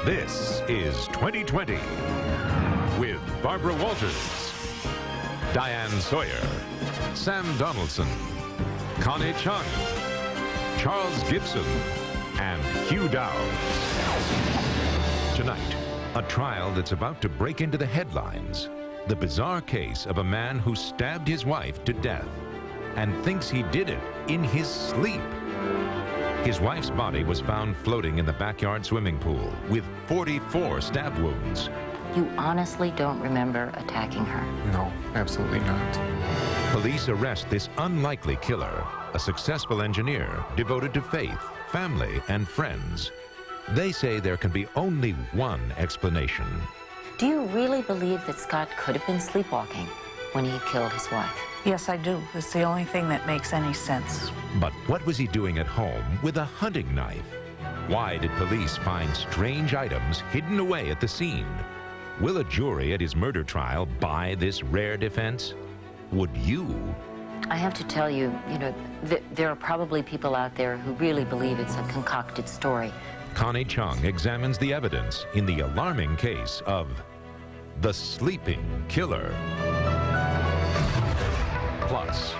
This is 2020 with Barbara Walters, Diane Sawyer, Sam Donaldson, Connie Chung, Charles Gibson, and Hugh Dowd. Tonight, a trial that's about to break into the headlines. The bizarre case of a man who stabbed his wife to death and thinks he did it in his sleep. His wife's body was found floating in the backyard swimming pool with 44 stab wounds. You honestly don't remember attacking her? No, absolutely not. Police arrest this unlikely killer, a successful engineer devoted to faith, family, and friends. They say there can be only one explanation. Do you really believe that Scott could have been sleepwalking when he killed his wife? Yes, I do. It's the only thing that makes any sense. But what was he doing at home with a hunting knife? Why did police find strange items hidden away at the scene? Will a jury at his murder trial buy this rare defense? Would you? I have to tell you, there are probably people out there who really believe it's a concocted story. Connie Chung examines the evidence in the alarming case of the sleeping killer. Plus,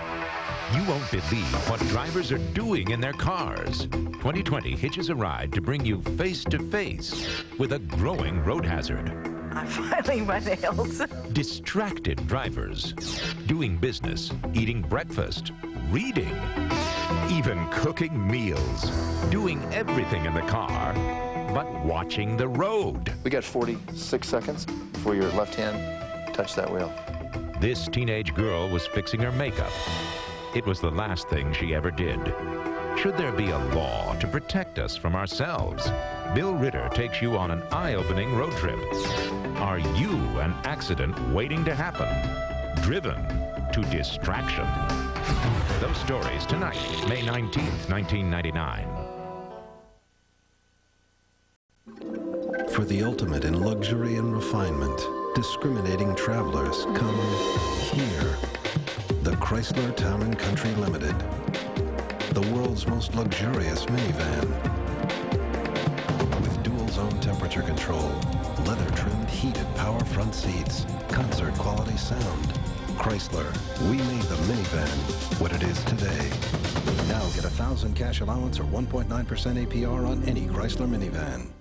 you won't believe what drivers are doing in their cars. 2020 hitches a ride to bring you face to face with a growing road hazard. I'm filing my nails. Distracted drivers, doing business, eating breakfast, reading, even cooking meals, doing everything in the car, but watching the road. We got 46 seconds before your left hand touched that wheel. This teenage girl was fixing her makeup. It was the last thing she ever did. Should there be a law to protect us from ourselves? Bill Ritter takes you on an eye-opening road trip. Are you an accident waiting to happen? Driven to distraction. Those stories tonight, May 19th, 1999. For the ultimate in luxury and refinement, discriminating travelers come here. The Chrysler Town & Country Limited. The world's most luxurious minivan. With dual-zone temperature control, leather-trimmed heated power front seats, concert-quality sound. Chrysler, we made the minivan what it is today. Now get 1,000 cash allowance or 1.9% APR on any Chrysler minivan.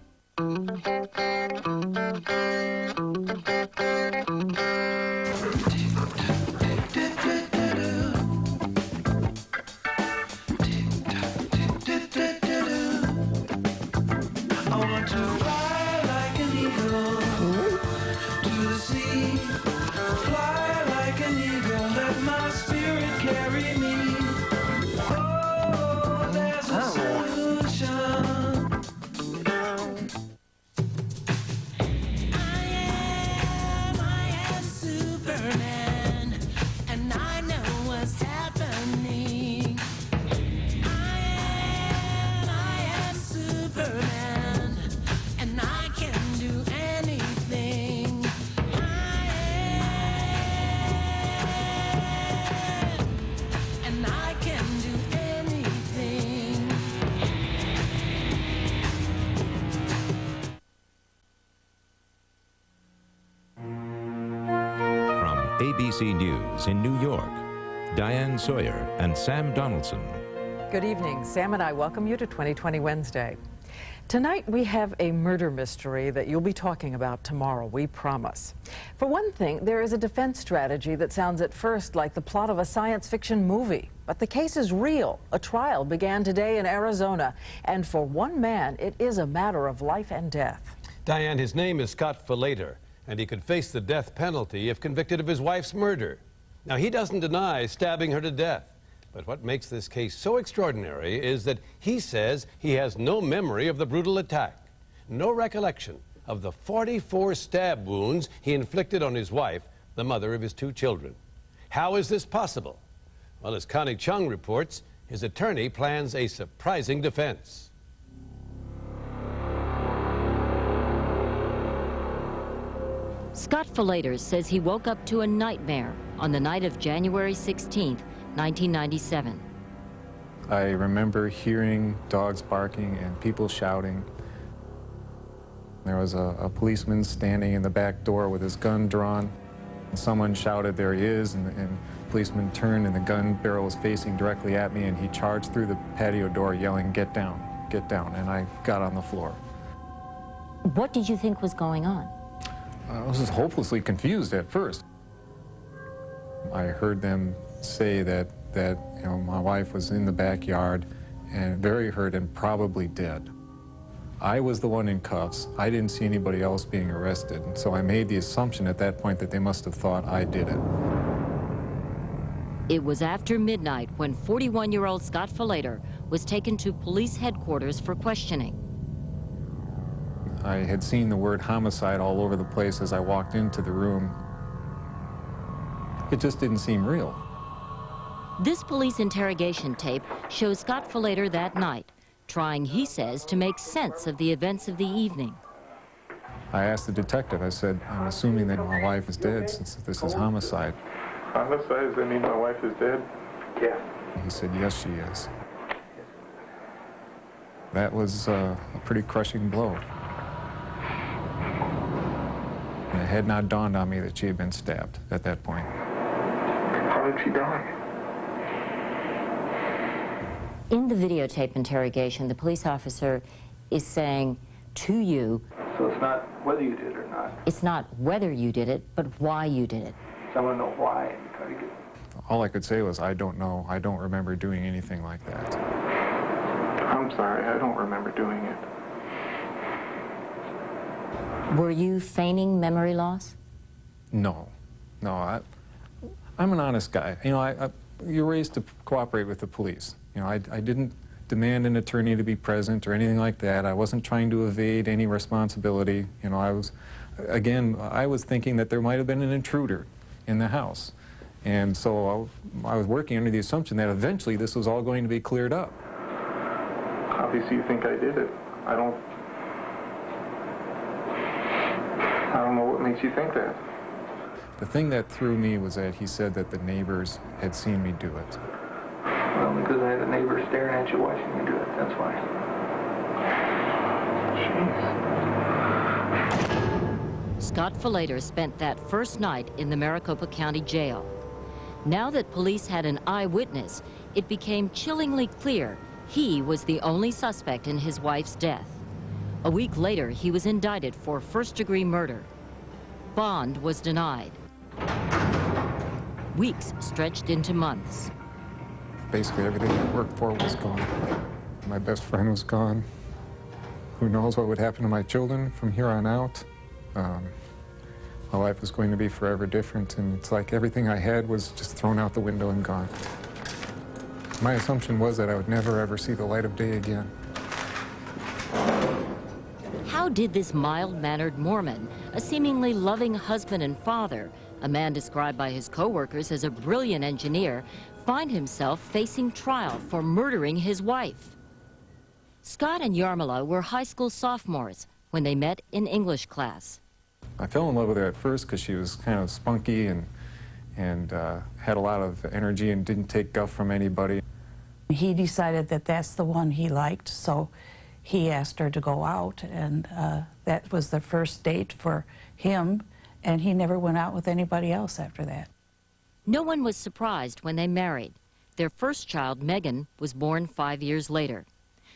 ABC News in New York, Diane Sawyer and Sam Donaldson. Good evening. Sam and I welcome you to 2020 Wednesday. Tonight we have a murder mystery that you'll be talking about tomorrow, we promise. For one thing, there is a defense strategy that sounds at first like the plot of a science fiction movie. But the case is real. A trial began today in Arizona, and for one man, it is a matter of life and death. Diane, his name is Scott Falater, and he could face the death penalty if convicted of his wife's murder. Now, he doesn't deny stabbing her to death, but what makes this case so extraordinary is that he says he has no memory of the brutal attack, no recollection of the 44 stab wounds he inflicted on his wife, the mother of his 2 children. How is this possible? Well, as Connie Chung reports, his attorney plans a surprising defense. Scott Falater says he woke up to a nightmare on the night of January 16th, 1997. I remember hearing dogs barking and people shouting. There was a policeman standing in the back door with his gun drawn. Someone shouted, "There he is," and the policeman turned and the gun barrel was facing directly at me, and he charged through the patio door yelling, "Get down, get down," and I got on the floor. What did you think was going on? I was just hopelessly confused at first. I heard them say that my wife was in the backyard and very hurt and probably dead. I was the one in cuffs. I didn't see anybody else being arrested, and so I made the assumption at that point that they must have thought I did it. It was after midnight when 41-year-old Scott Falater was taken to police headquarters for questioning. I had seen the word homicide all over the place as I walked into the room. It just didn't seem real. This police interrogation tape shows Scott Falater that night, trying, he says, to make sense of the events of the evening. I asked the detective, I said, "I'm assuming that my wife is dead since this is homicide." Homicide, does that mean my wife is dead? Yeah. He said, "Yes, she is." That was a pretty crushing blow. And it had not dawned on me that she had been stabbed at that point. How did she die? In the videotape interrogation, the police officer is saying to you, so it's not whether you did it or not. It's not whether you did it, but why you did it. So I want to know why and try to get... All I could say was, I don't know. I don't remember doing anything like that. I'm sorry, I don't remember doing it. Were you feigning memory loss? No. No, I'm an honest guy. You know, you're raised to cooperate with the police. You know, I didn't demand an attorney to be present or anything like that. I wasn't trying to evade any responsibility. You know, I was thinking that there might have been an intruder in the house. And so I was working under the assumption that eventually this was all going to be cleared up. Obviously you think I did it. I don't know what makes you think that. The thing that threw me was that he said that the neighbors had seen me do it. Well, because I had a neighbor staring at you watching you do it, that's why. Jeez. Scott Falater spent that first night in the Maricopa County Jail. Now that police had an eyewitness, it became chillingly clear he was the only suspect in his wife's death. A week later, he was indicted for first-degree murder. Bond was denied. Weeks stretched into months. Basically, everything I worked for was gone. My best friend was gone. Who knows what would happen to my children from here on out? My life was going to be forever different, and it's like everything I had was just thrown out the window and gone. My assumption was that I would never, ever see the light of day again. How did this mild-mannered Mormon, a seemingly loving husband and father, a man described by his co-workers as a brilliant engineer, find himself facing trial for murdering his wife? Scott and Yarmila were high school sophomores when they met in English class. I fell in love with her at first because she was kind of spunky and had a lot of energy and didn't take guff from anybody. He decided that that's the one he liked, so he asked her to go out, and that was the first date for him, and he never went out with anybody else after that. No one was surprised when they married. Their first child, Megan, was born 5 years later.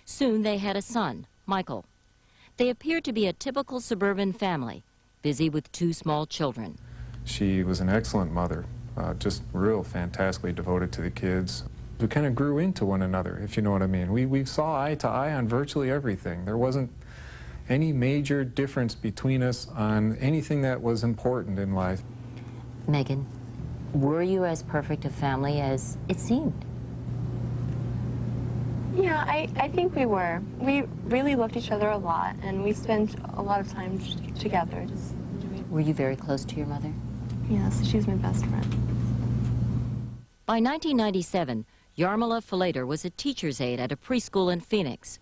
Soon they had a son, Michael. They appeared to be a typical suburban family, busy with 2 small children. She was an excellent mother, just real fantastically devoted to the kids. We kind of grew into one another, if you know what I mean. We saw eye to eye on virtually everything. There wasn't any major difference between us on anything that was important in life. Megan, were you as perfect a family as it seemed? Yeah, I think we were. We really loved each other a lot, and we spent a lot of time together. Were you very close to your mother? Yes, she's my best friend. By 1997, Yarmila Falater was a teacher's aide at a preschool in Phoenix.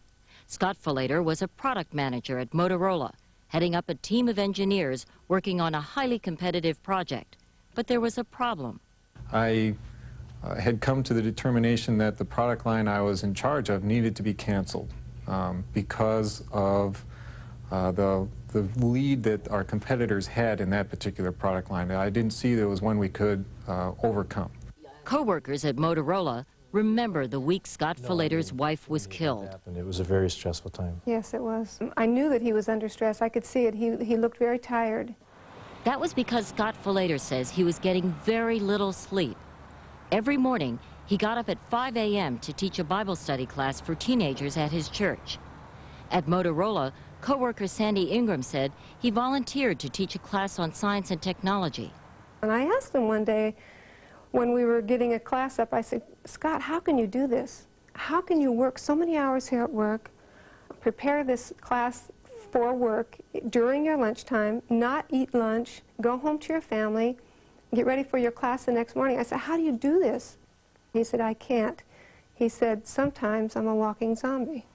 Scott Falater was a product manager at Motorola, heading up a team of engineers working on a highly competitive project. But there was a problem. I had come to the determination that the product line I was in charge of needed to be canceled because of The lead that our competitors had in that particular product line, I didn't see there was one we could overcome. Co-workers at Motorola remember the week Scott Falater's wife was killed. It was a very stressful time. Yes, it was. I knew that he was under stress. I could see it. He looked very tired. That was because Scott Falater says he was getting very little sleep. Every morning, he got up at 5 a.m. to teach a Bible study class for teenagers at his church. At Motorola, co-worker Sandra Ingram said he volunteered to teach a class on science and technology. And I asked him one day, when we were getting a class up, I said, Scott, how can you do this? How can you work so many hours here at work, prepare this class for work during your lunchtime, not eat lunch, go home to your family, get ready for your class the next morning? I said, how do you do this? He said, I can't. He said, sometimes I'm a walking zombie.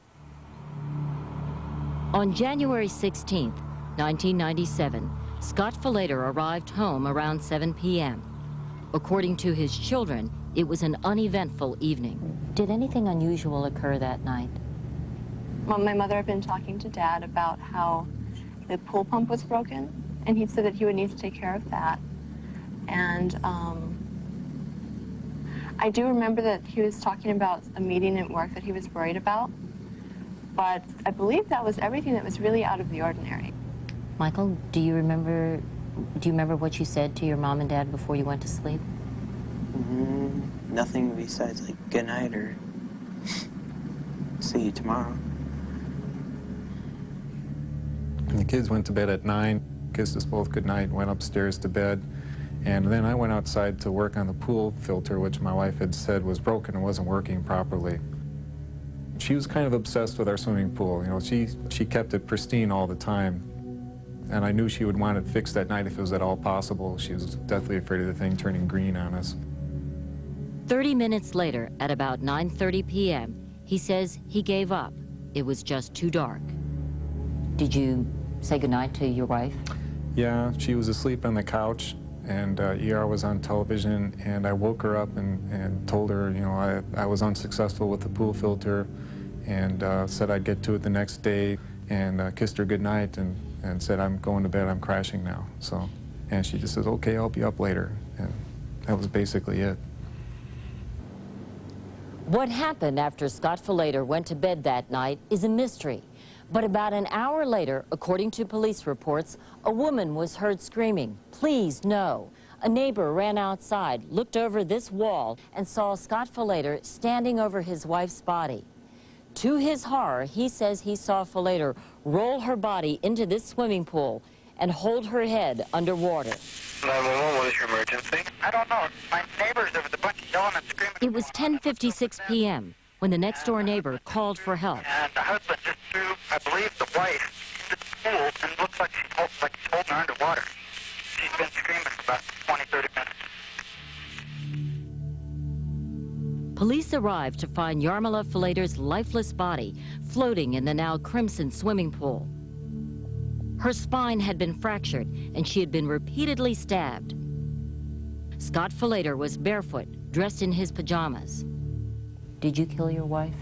On January 16, 1997, Scott Falater arrived home around 7 p.m. According to his children, it was an uneventful evening. Did anything unusual occur that night? Well, my mother had been talking to Dad about how the pool pump was broken, and he said that he would need to take care of that. And I do remember that he was talking about a meeting at work that he was worried about, but I believe that was everything that was really out of the ordinary. Michael, do you remember what you said to your mom and dad before you went to sleep? Nothing besides like good night or see you tomorrow. And the kids went to bed at 9, kissed us both good night, went upstairs to bed, and then I went outside to work on the pool filter, which my wife had said was broken and wasn't working properly. She was kind of obsessed with our swimming pool. You know, she kept it pristine all the time. And I knew she would want it fixed that night if it was at all possible. She was deathly afraid of the thing turning green on us. 30 minutes later, at about 9:30 p.m., he says he gave up. It was just too dark. Did you say goodnight to your wife? Yeah, she was asleep on the couch, and ER was on television, and I woke her up and told her, you know, I was unsuccessful with the pool filter, and said I'd get to it the next day, and kissed her goodnight, and said, I'm going to bed, I'm crashing now. So, and she just says, okay, I'll be up later. And that was basically it. What happened after Scott Falater went to bed that night is a mystery. But about an hour later, according to police reports, a woman was heard screaming, "Please, no." A neighbor ran outside, looked over this wall, and saw Scott Falater standing over his wife's body. To his horror, he says he saw Falater roll her body into this swimming pool and hold her head underwater. 911, what is your emergency? I don't know. My neighbors, there was a bunch of yelling and screaming. It was 10:56 p.m. when the next-door neighbor called for help. And the husband just threw, I believe, the wife into the pool, and it looks like he's holding her underwater. She's been screaming for about 20, 30 minutes. Police arrived to find Yarmila Falater's lifeless body floating in the now crimson swimming pool. Her spine had been fractured, and she had been repeatedly stabbed. Scott Falater was barefoot, dressed in his pajamas. Did you kill your wife?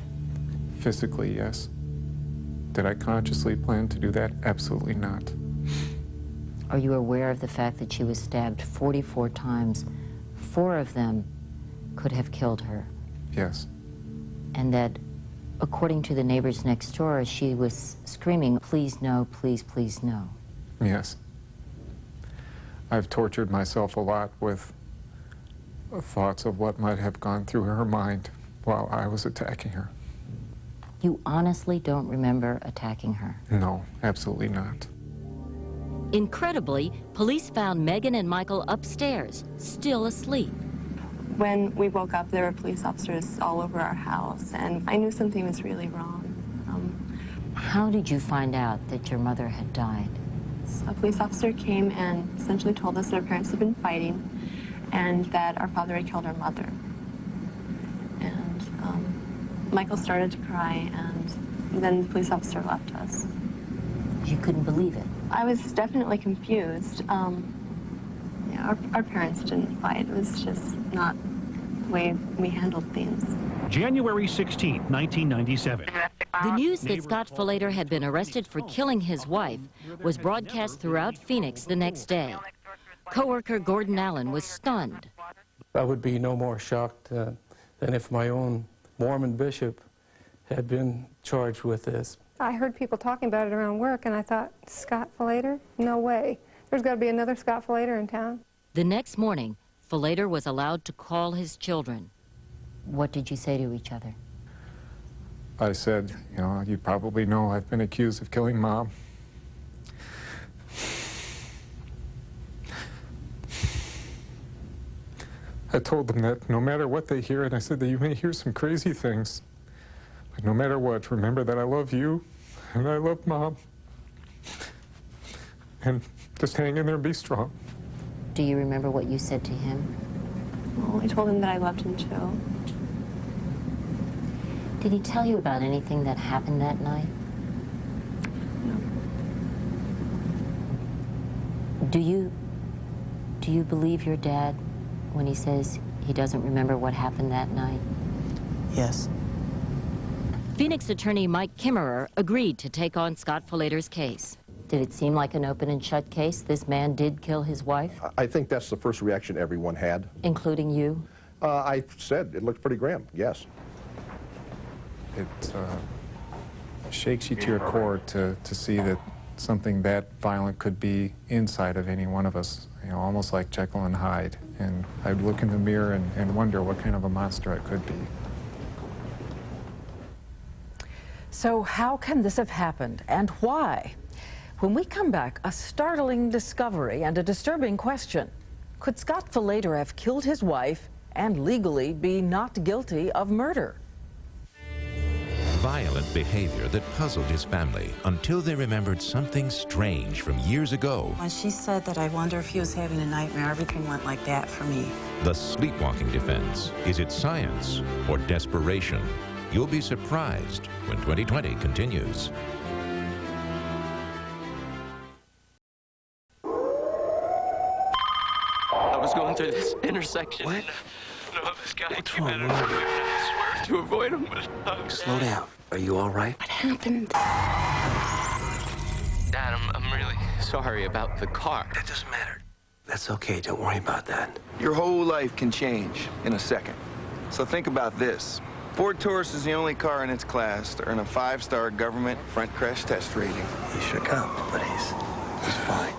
Physically, yes. Did I consciously plan to do that? Absolutely not. Are you aware of the fact that she was stabbed 44 times? 4 of them could have killed her. Yes. And that, according to the neighbors next door, she was screaming, "Please no, please, please no." Yes. I've tortured myself a lot with thoughts of what might have gone through her mind while I was attacking her. You honestly don't remember attacking her? No, absolutely not. Incredibly, police found Megan and Michael upstairs, still asleep. When we woke up, there were police officers all over our house, and I knew something was really wrong. How did you find out that your mother had died? A police officer came and essentially told us that our parents had been fighting and that our father had killed our mother. And Michael started to cry, and then the police officer left us. You couldn't believe it? I was definitely confused. Yeah, our parents didn't fight. It was just not the way we handled things. January 16, 1997. Domestic The news that Scott Falater had been arrested for killing his wife was broadcast throughout Phoenix the next day. Coworker Gordon Allen was stunned. I would be no more shocked than if my own Mormon bishop had been charged with this. I heard people talking about it around work, and I thought, Scott Falater? No way. There's got to be another Scott Falater in town. The next morning, Falater was allowed to call his children. What did you say to each other? I said, you know, you probably know I've been accused of killing Mom. I told them that no matter what they hear, and I said that you may hear some crazy things, but no matter what, remember that I love you, and I love Mom. And just hang in there and be strong. Do you remember what you said to him? Well, I told him that I loved him too. Did he tell you about anything that happened that night? No. Do you believe your dad when he says he doesn't remember what happened that night? Yes. Phoenix attorney Mike Kimmerer agreed to take on Scott Falater's case. Did it seem like an open and shut case? This man did kill his wife? I think that's the first reaction everyone had. Including you? I said it looked pretty grim, yes. It shakes you to your core to see that something that violent could be inside of any one of us, you know, almost like Jekyll and Hyde. And I'd look in the mirror and wonder what kind of a monster I could be. So how can this have happened, and why? When we come back, a startling discovery and a disturbing question. Could Scott Falater have killed his wife and legally be not guilty of murder? Violent behavior that puzzled his family until they remembered something strange from years ago. When she said that, I wonder if he was having a nightmare, everything went like that for me. The sleepwalking defense. Is it science or desperation? You'll be surprised when 2020 continues. I was going through this intersection. What? No, this guy came out of nowhere. I swear to avoid him, but... Slow down. Are you all right? What happened? Dad, I'm really sorry about the car. That doesn't matter. That's okay. Don't worry about that. Your whole life can change in a second. So think about this. Ford Taurus is the only car in its class to earn a 5-star government front crash test rating. He shook up, but he's fine.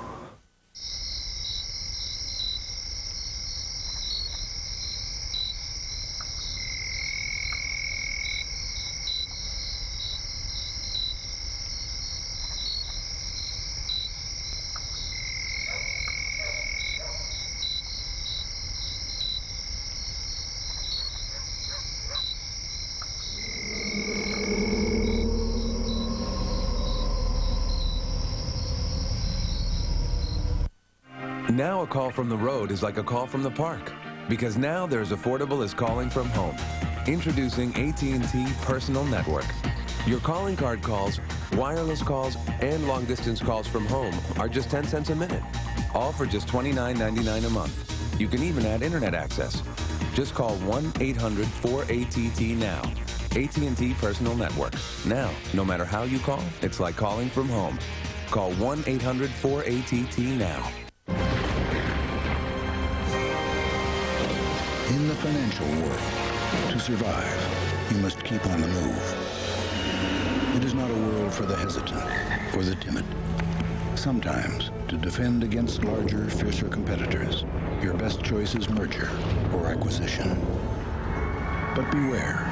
Now a call from the road is like a call from the park, because now they're as affordable as calling from home. Introducing AT&T Personal Network. Your calling card calls, wireless calls, and long-distance calls from home are just 10 cents a minute, all for just $29.99 a month. You can even add internet access. Just call 1-800-4ATT now. AT&T Personal Network. Now, no matter how you call, it's like calling from home. Call 1-800-4ATT now. In the financial world, to survive, you must keep on the move. It is not a world for the hesitant or the timid. Sometimes, to defend against larger, fiercer competitors, your best choice is merger or acquisition. But beware,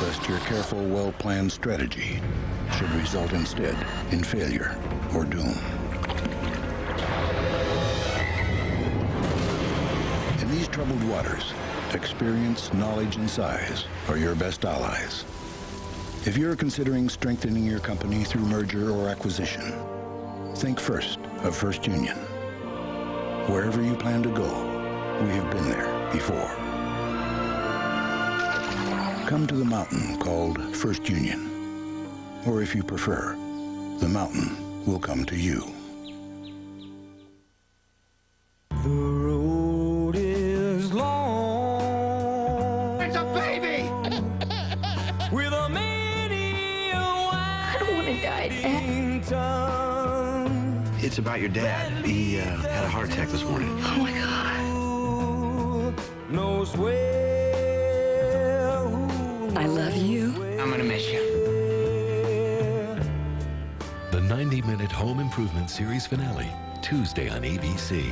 lest your careful, well-planned strategy should result instead in failure or doom. In these troubled waters, experience, knowledge, and size are your best allies. If you're considering strengthening your company through merger or acquisition, think first of First Union. Wherever you plan to go, we have been there before. Come to the mountain called First Union. Or if you prefer, the mountain will come to you. The road is long. It's a baby! With a many It's about your dad. He had a heart attack this morning. Oh, my God. I love you. I'm gonna miss you. The 90-minute home improvement series finale, Tuesday on ABC.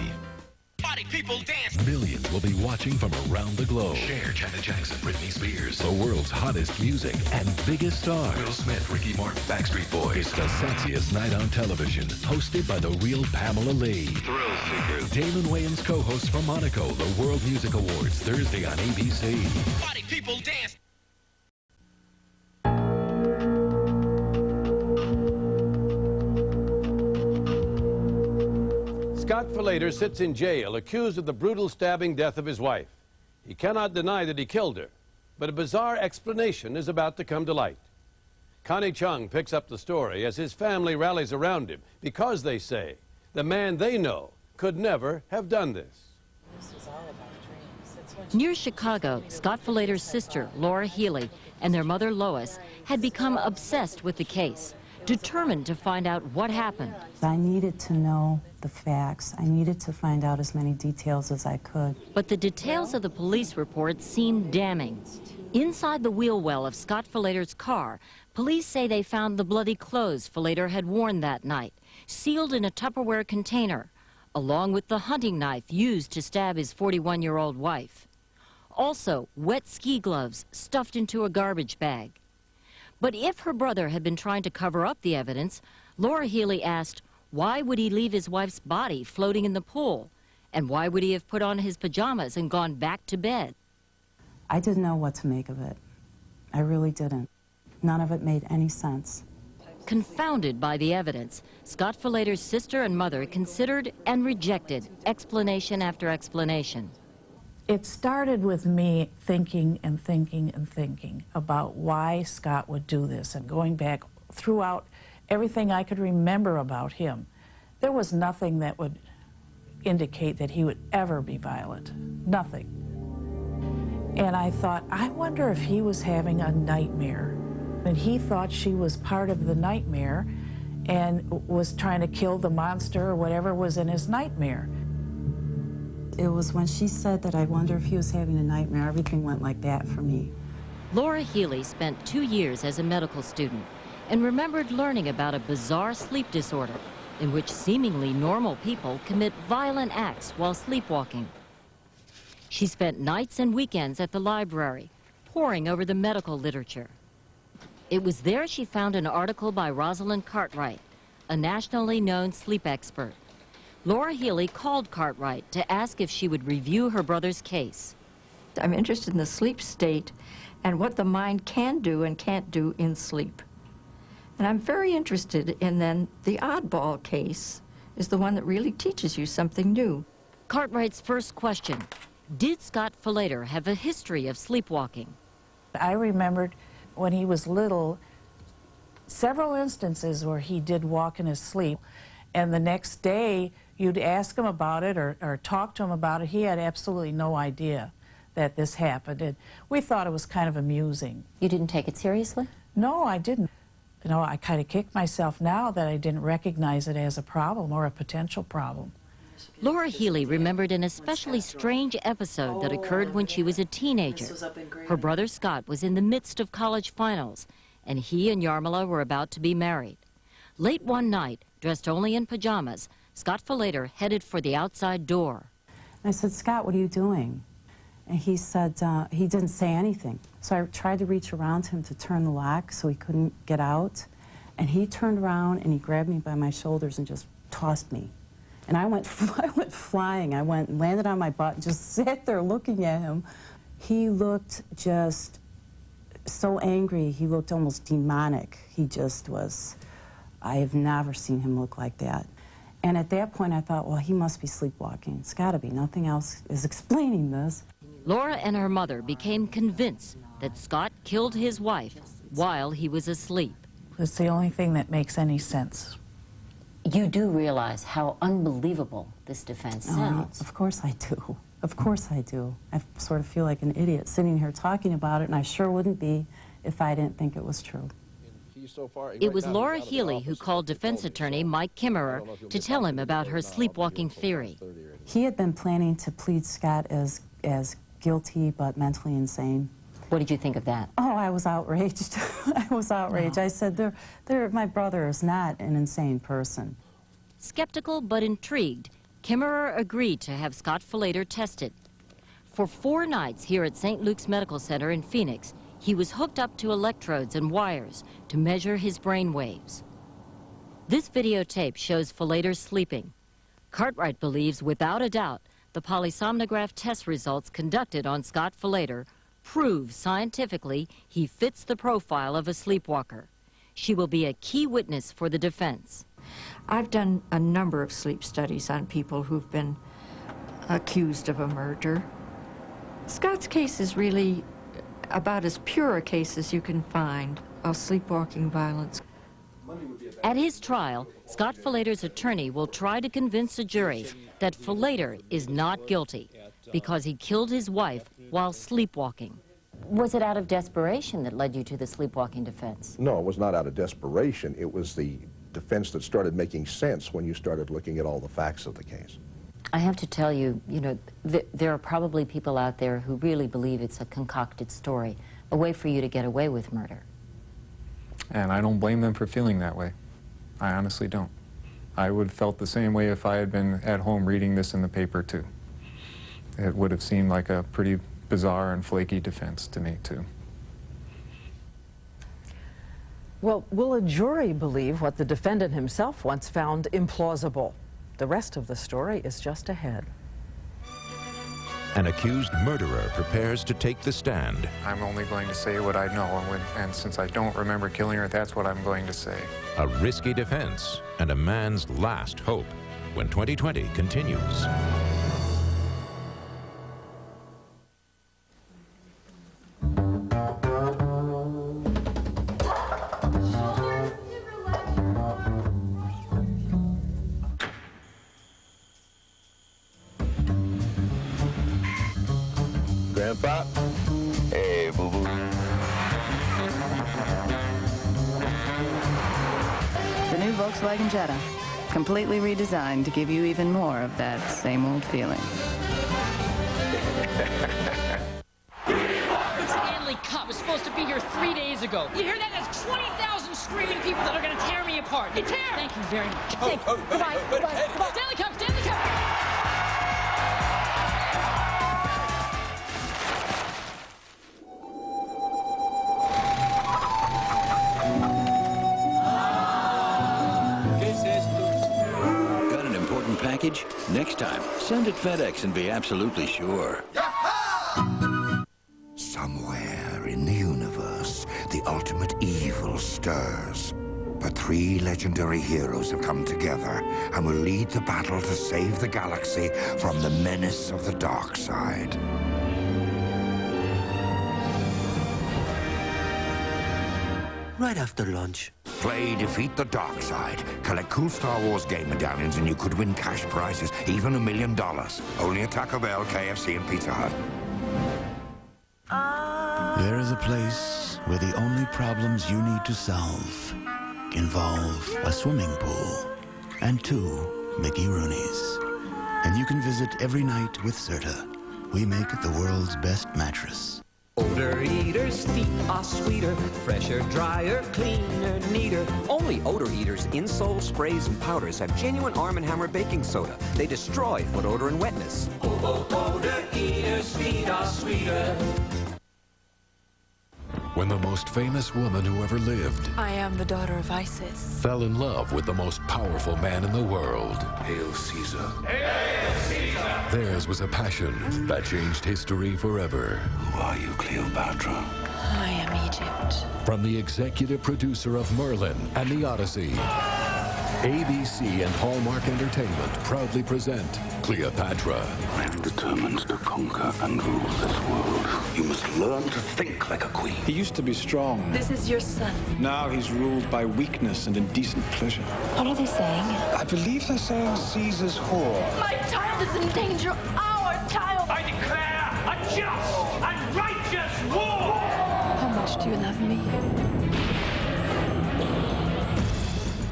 Party people dance. Millions will be watching from around the globe. Cher, Janet Jackson, Britney Spears. The world's hottest music and biggest stars. Will Smith, Ricky Martin, Backstreet Boys. It's the sexiest night on television, hosted by the real Pamela Lee. Thrill Seekers. Damon Wayans co-hosts from Monaco, the World Music Awards, Thursday on ABC. Party people dance. Scott Falater sits in jail accused of the brutal stabbing death of his wife. He cannot deny that he killed her, but a bizarre explanation is about to come to light. Connie Chung picks up the story as his family rallies around him because, they say, the man they know could never have done this. Near Chicago, Scott Falater's sister, Laura Healy, and their mother, Lois, had become obsessed with the case, determined to find out what happened. I needed to know the facts. I needed to find out as many details as I could. But the details of the police report seemed damning. Inside the wheel well of Scott Falater's car, police say they found the bloody clothes Falater had worn that night, sealed in a Tupperware container, along with the hunting knife used to stab his 41-year-old wife. Also, wet ski gloves stuffed into a garbage bag. But if her brother had been trying to cover up the evidence, Laura Healy asked, why would he leave his wife's body floating in the pool? And why would he have put on his pajamas and gone back to bed? I didn't know what to make of it. I really didn't. None of it made any sense. Confounded by the evidence, Scott Falater's sister and mother considered and rejected explanation after explanation. It started with me thinking and thinking and thinking about why Scott would do this, and going back throughout everything I could remember about him. There was nothing that would indicate that he would ever be violent. Nothing. And I thought, I wonder if he was having a nightmare. And he thought she was part of the nightmare and was trying to kill the monster or whatever was in his nightmare. It was when she said that I wonder if he was having a nightmare, everything went like that for me. Laura Healy spent 2 years as a medical student and remembered learning about a bizarre sleep disorder in which seemingly normal people commit violent acts while sleepwalking. She spent nights and weekends at the library, poring over the medical literature. It was there she found an article by Rosalind Cartwright, a nationally known sleep expert. Laura Healy called Cartwright to ask if she would review her brother's case. I'm interested in the sleep state and what the mind can do and can't do in sleep. And I'm very interested in then the oddball case is the one that really teaches you something new. Cartwright's first question, did Scott Falater have a history of sleepwalking? I remembered when he was little, several instances where he did walk in his sleep, and the next day you'd ask him about it or talk to him about it. He had absolutely no idea that this happened, and we thought it was kind of amusing. You didn't take it seriously? No, I didn't. You know, I kind of kick myself now that I didn't recognize it as a problem or a potential problem. Laura Healy remembered an especially strange episode that occurred when she was a teenager. Her brother Scott was in the midst of college finals, and he and Yarmila were about to be married. Late one night, dressed only in pajamas, Scott Falater headed for the outside door. I said, Scott, what are you doing? And he said, he didn't say anything. So I tried to reach around him to turn the lock so he couldn't get out. And he turned around and he grabbed me by my shoulders and just tossed me. And I went flying. I went and landed on my butt and just sat there looking at him. He looked just so angry. He looked almost demonic. He just was, I have never seen him look like that. And at that point I thought, well, he must be sleepwalking. It's got to be. Nothing else is explaining this. Laura and her mother became convinced that Scott killed his wife while he was asleep. It's the only thing that makes any sense. You do realize how unbelievable this defense sounds. Of course I do. Of course I do. I sort of feel like an idiot sitting here talking about it, and I sure wouldn't be if I didn't think it was true. It was Laura Healy who called defense attorney Mike Kimmerer to tell him about her sleepwalking theory. He had been planning to plead Scott as guilty but mentally insane. What did you think of that? Oh, I was outraged. I was outraged. I said, my brother is not an insane person. Skeptical but intrigued, Kimmerer agreed to have Scott Falater tested. For 4 nights here at St. Luke's Medical Center in Phoenix, he was hooked up to electrodes and wires to measure his brain waves. This videotape shows Falater sleeping. Cartwright believes, without a doubt, the polysomnograph test results conducted on Scott Falater prove scientifically he fits the profile of a sleepwalker. She will be a key witness for the defense. I've done a number of sleep studies on people who've been accused of a murder. Scott's case is really about as pure a case as you can find of sleepwalking violence. At his trial, Scott Falater's attorney will try to convince a jury that Falater is not guilty because he killed his wife while sleepwalking. Was it out of desperation that led you to the sleepwalking defense? No, it was not out of desperation. It was the defense that started making sense when you started looking at all the facts of the case. I have to tell you, there are probably people out there who really believe it's a concocted story, a way for you to get away with murder. And I don't blame them for feeling that way. I honestly don't. I would have felt the same way if I had been at home reading this in the paper, too. It would have seemed like a pretty bizarre and flaky defense to me, too. Well, will a jury believe what the defendant himself once found implausible? The rest of the story is just ahead. An accused murderer prepares to take the stand. I'm only going to say what I know, and since I don't remember killing her, that's what I'm going to say. A risky defense and a man's last hope when 2020 continues. Grandpa? Hey, boo-boo. The new Volkswagen Jetta, completely redesigned to give you even more of that same old feeling. The Stanley Cup was supposed to be here 3 days ago. You hear that? That's 20,000 screaming people that are going to tear me apart. They tear! Thank you very much. Goodbye, goodbye. Stanley Cup, Stanley Cup! Package? Next time, send it FedEx and be absolutely sure. Somewhere in the universe, the ultimate evil stirs. But 3 legendary heroes have come together and will lead the battle to save the galaxy from the menace of the dark side. Right after lunch. Play Defeat the Dark Side. Collect cool Star Wars game medallions and you could win cash prizes, even $1 million. Only at Taco Bell, KFC, and Pizza Hut. There is a place where the only problems you need to solve involve a swimming pool and 2 Mickey Rooneys. And you can visit every night with Serta. We make the world's best mattress. Odor Eaters' feet are sweeter, fresher, drier, cleaner, neater. Only Odor Eaters insole sprays and powders have genuine Arm & Hammer baking soda. They destroy foot odor and wetness. Odor Eaters' feet are sweeter. When the most famous woman who ever lived I am the daughter of Isis. fell in love with the most powerful man in the world. Hail Caesar. Hail Caesar! Theirs was a passion that changed history forever. Who are you, Cleopatra? I am Egypt. From the executive producer of Merlin and The Odyssey, ABC and Hallmark Entertainment proudly present Cleopatra. I'm determined to conquer and rule this world. You must learn to think like a queen. He used to be strong. This is your son. Now he's ruled by weakness and indecent pleasure. What are they saying? I believe they're saying Caesar's whore. My child is in danger. Our child. I declare a just and righteous war! How much do you love me?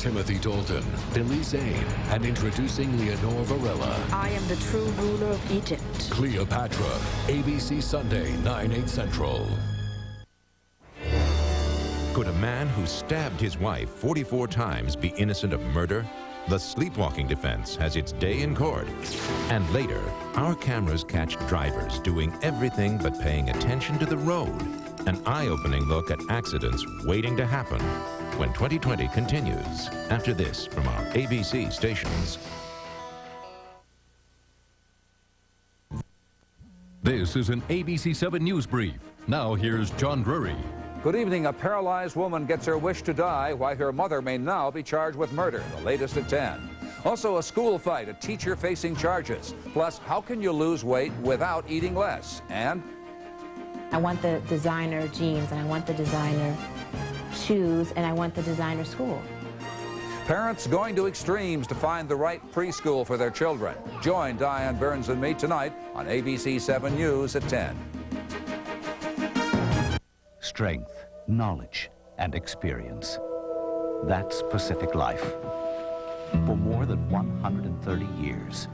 Timothy Dalton, Billy Zane, and introducing Leonore Varela. I am the true ruler of Egypt. Cleopatra, ABC Sunday, 9/8 Central. Could a man who stabbed his wife 44 times be innocent of murder? The sleepwalking defense has its day in court. And later, our cameras catch drivers doing everything but paying attention to the road. An eye-opening look at accidents waiting to happen when 2020 continues. After this from our ABC stations. This is an ABC 7 News Brief. Now here's John Drury. Good evening. A paralyzed woman gets her wish to die, why her mother may now be charged with murder. The latest at 10. Also, a school fight, a teacher facing charges. Plus, how can you lose weight without eating less? And I want the designer jeans, and I want the designer shoes, and I want the designer school. parents going to extremes to find the right preschool for their children. Join Diane Burns and me tonight on ABC 7 News at 10. Strength, knowledge, and experience. That's Pacific Life. For more than 130 years,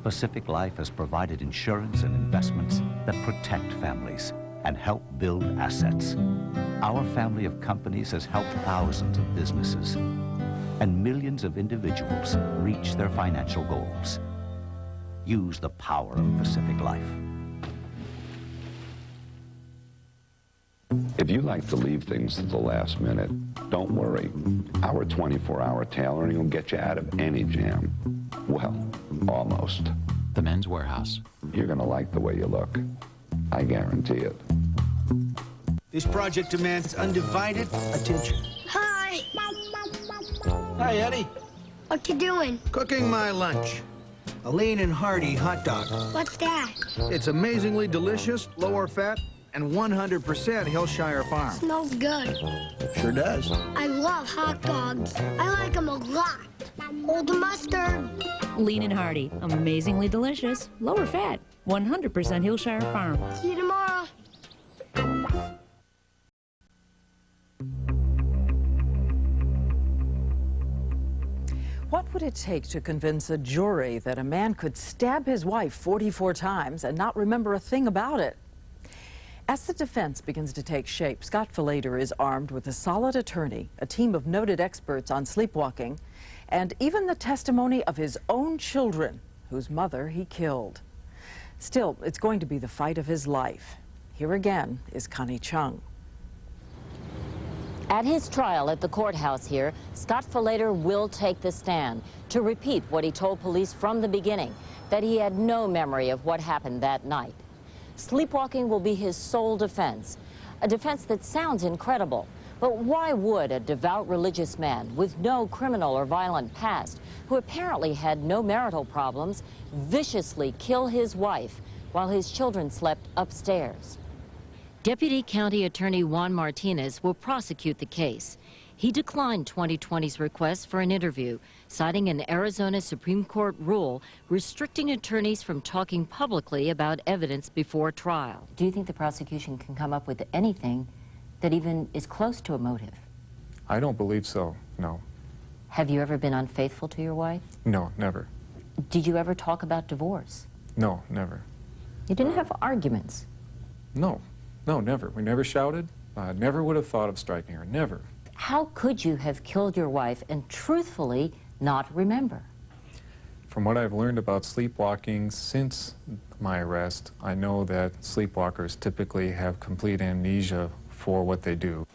Pacific Life has provided insurance and investments that protect families and help build assets. Our family of companies has helped thousands of businesses and millions of individuals reach their financial goals. Use the power of Pacific Life. If you like to leave things to the last minute, don't worry. Our 24-hour tailoring will get you out of any jam. Well, almost. The Men's Warehouse. You're going to like the way you look. I guarantee it. This project demands undivided attention. Hi. Hi, Eddie. What you doing? Cooking my lunch. A lean and hearty hot dog. What's that? It's amazingly delicious, lower fat, and 100% Hillshire Farm. Smells good. Sure does. I love hot dogs. I like them a lot. Hold the mustard. Lean and hearty, amazingly delicious, lower fat, 100% Hillshire Farm. See you tomorrow. What would it take to convince a jury that a man could stab his wife 44 times and not remember a thing about it? As the defense begins to take shape, Scott Falater is armed with a solid attorney, a team of noted experts on sleepwalking, and even the testimony of his own children, whose mother he killed. Still, it's going to be the fight of his life. Here again is Connie Chung. At his trial at the courthouse here, Scott Falater will take the stand to repeat what he told police from the beginning, that he had no memory of what happened that night. Sleepwalking will be his sole defense, a defense that sounds incredible. But why would a devout religious man with no criminal or violent past, who apparently had no marital problems, viciously kill his wife while his children slept upstairs? Deputy County Attorney Juan Martinez will prosecute the case. He declined 2020's request for an interview, citing an Arizona Supreme Court rule restricting attorneys from talking publicly about evidence before trial. Do you think the prosecution can come up with anything that even is close to a motive? I don't believe so, no. Have you ever been unfaithful to your wife? No, never. Did you ever talk about divorce? No, never. You didn't have arguments? No, no, never. We never shouted. Never would have thought of striking her, never. How could you have killed your wife and truthfully not remember? From what I've learned about sleepwalking since my arrest, I know that sleepwalkers typically have complete amnesia for what they do.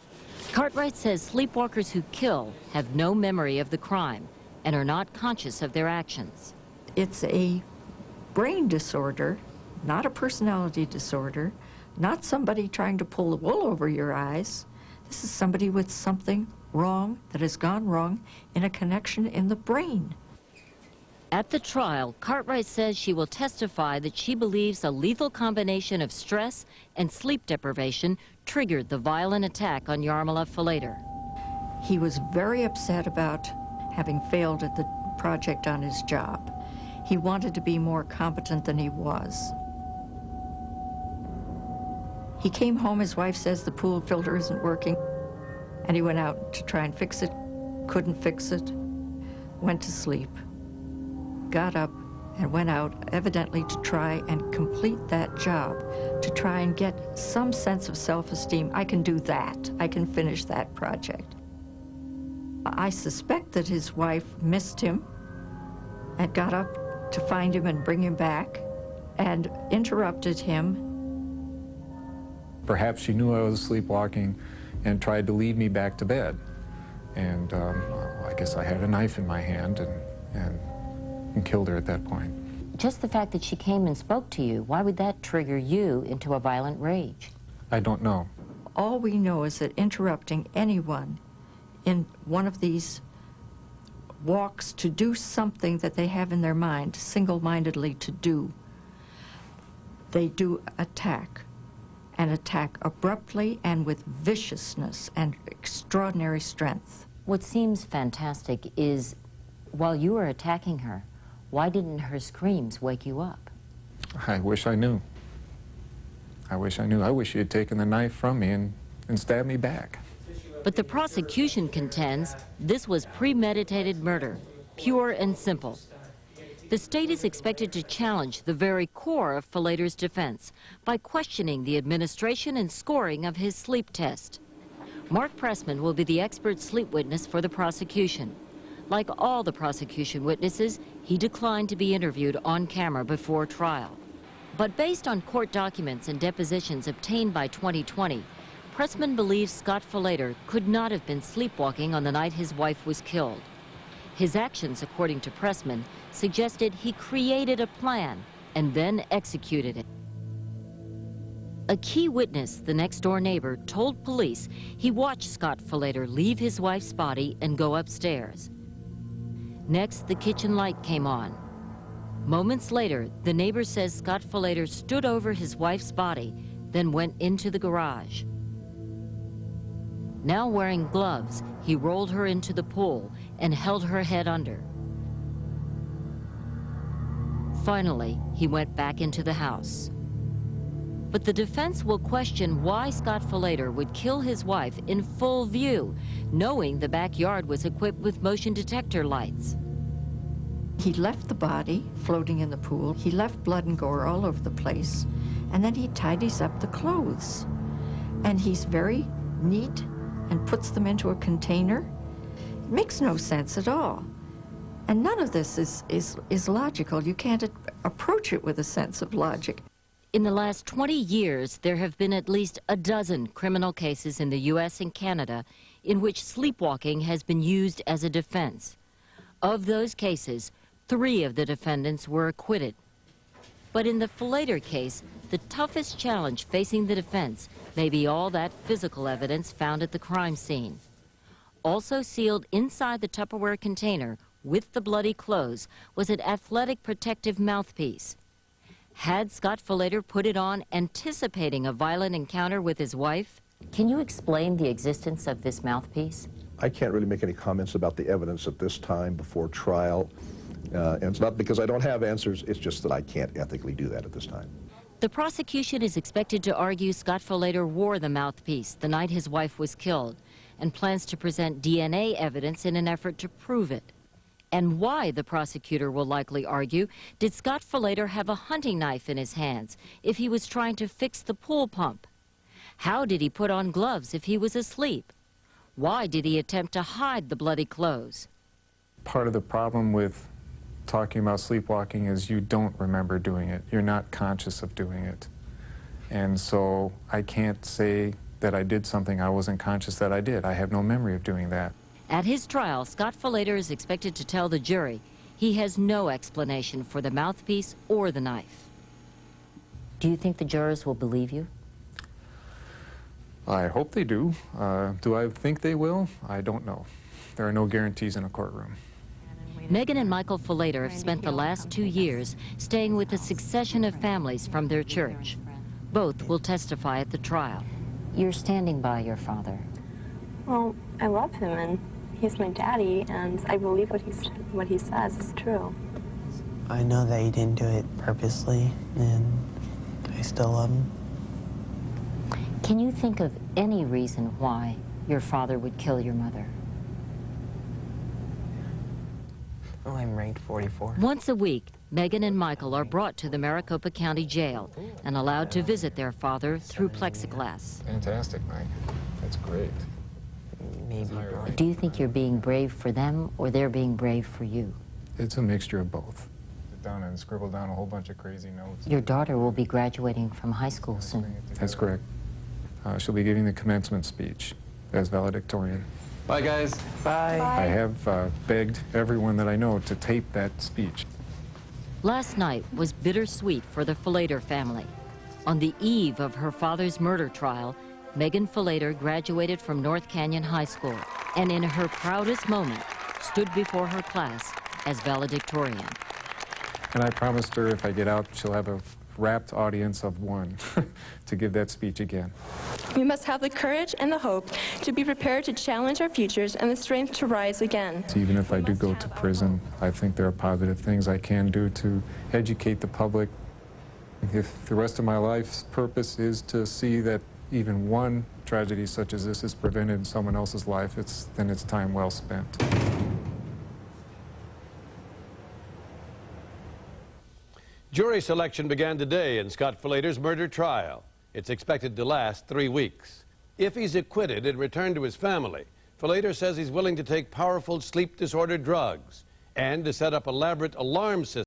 Cartwright says sleepwalkers who kill have no memory of the crime and are not conscious of their actions. It's a brain disorder, not a personality disorder, not somebody trying to pull the wool over your eyes. This is somebody with something wrong that has gone wrong in a connection in the brain. At the trial, Cartwright says she will testify that she believes a lethal combination of stress and sleep deprivation triggered the violent attack on Yarmila Falater. He was very upset about having failed at the project on his job. He wanted to be more competent than he was. He came home, his wife says the pool filter isn't working, and he went out to try and fix it, couldn't fix it. went to sleep, got up, and went out, evidently to try and complete that job, to try and get some sense of self-esteem. I can do that. I can finish that project. I suspect that his wife missed him and got up to find him and bring him back and interrupted him. Perhaps she knew I was sleepwalking and tried to lead me back to bed. And I guess I had a knife in my hand and killed her at that point. Just the fact that she came and spoke to you, why would that trigger you into a violent rage? I don't know. All we know is that interrupting anyone in one of these walks to do something that they have in their mind, single-mindedly to do, they do attack, and attack abruptly and with viciousness and extraordinary strength. What seems fantastic is, while you were attacking her, why didn't her screams wake you up? I wish I knew. I wish I knew. I wish she had taken the knife from me and stabbed me back. But the prosecution contends this was premeditated murder, pure and simple. The state is expected to challenge the very core of Falater's defense by questioning the administration and scoring of his sleep test. Mark Pressman will be the expert sleep witness for the prosecution. Like all the prosecution witnesses, he declined to be interviewed on camera before trial. But based on court documents and depositions obtained by 2020, Pressman believes Scott Falater could not have been sleepwalking on the night his wife was killed. His actions, according to Pressman, suggested he created a plan and then executed it. A key witness, the next-door neighbor, told police he watched Scott Falater leave his wife's body and go upstairs. Next, the kitchen light came on. Moments later, the neighbor says Scott Falater stood over his wife's body, then went into the garage. Now wearing gloves, he rolled her into the pool and held her head under. Finally, he went back into the house. But the defense will question why Scott Falater would kill his wife in full view, knowing the backyard was equipped with motion detector lights. He left the body floating in the pool. He left blood and gore all over the place. And then he tidies up the clothes. And he's very neat and puts them into a container. It makes no sense at all. And none of this is logical. You can't approach it with a sense of logic. In the last 20 years, there have been at least a dozen criminal cases in the U.S. and Canada in which sleepwalking has been used as a defense. Of those cases, 3 of the defendants were acquitted. But in the Falater case, the toughest challenge facing the defense may be all that physical evidence found at the crime scene. Also sealed inside the Tupperware container with the bloody clothes was an athletic protective mouthpiece. Had Scott Falater put it on anticipating a violent encounter with his wife? Can you explain the existence of this mouthpiece? I can't really make any comments about the evidence at this time before trial. And it's not because I don't have answers, it's just that I can't ethically do that at this time. The prosecution is expected to argue Scott Falater wore the mouthpiece the night his wife was killed and plans to present DNA evidence in an effort to prove it. And why, the prosecutor will likely argue, did Scott Falater have a hunting knife in his hands if he was trying to fix the pool pump? How did he put on gloves if he was asleep? Why did he attempt to hide the bloody clothes? Part of the problem with talking about sleepwalking is you don't remember doing it. You're not conscious of doing it. And so I can't say that I did something I wasn't conscious that I did. I have no memory of doing that. At his trial, Scott Falater is expected to tell the jury he has no explanation for the mouthpiece or the knife. Do you think the jurors will believe you? I hope they do. Do I think they will? I don't know. There are no guarantees in a courtroom. Megan and Michael Falater have spent the last 2 years staying with a succession of families from their church. Both will testify at the trial. You're standing by your father. Well, I love him, and he's my daddy, and I believe what he says is true. I know that he didn't do it purposely, and I still love him. Can you think of any reason why your father would kill your mother? Oh, I'm ranked 44. Once a week, Megan and Michael are brought to the Maricopa County Jail and allowed to visit their father through plexiglass. Fantastic, Mike. That's great. Maybe. Do you think you're being brave for them or they're being brave for you? It's a mixture of both. Sit down and scribble down a whole bunch of crazy notes. Your daughter will be graduating from high school soon. That's correct. She'll be giving the commencement speech as valedictorian. Bye, guys. Bye. I have begged everyone that I know to tape that speech. Last night was bittersweet for the Falater family. On the eve of her father's murder trial, Megan Falater graduated from North Canyon High School and in her proudest moment stood before her class as valedictorian. And I promised her if I get out, she'll have a rapt audience of one to give that speech again. We must have the courage and the hope to be prepared to challenge our futures and the strength to rise again. Even if I do go to prison, I think there are positive things I can do to educate the public. If the rest of my life's purpose is to see that even one tragedy such as this is prevented in someone else's life, then it's time well spent. Jury selection began today in Scott Falater's murder trial. It's expected to last 3 weeks. If he's acquitted and returned to his family, Falater says he's willing to take powerful sleep disorder drugs and to set up elaborate alarm systems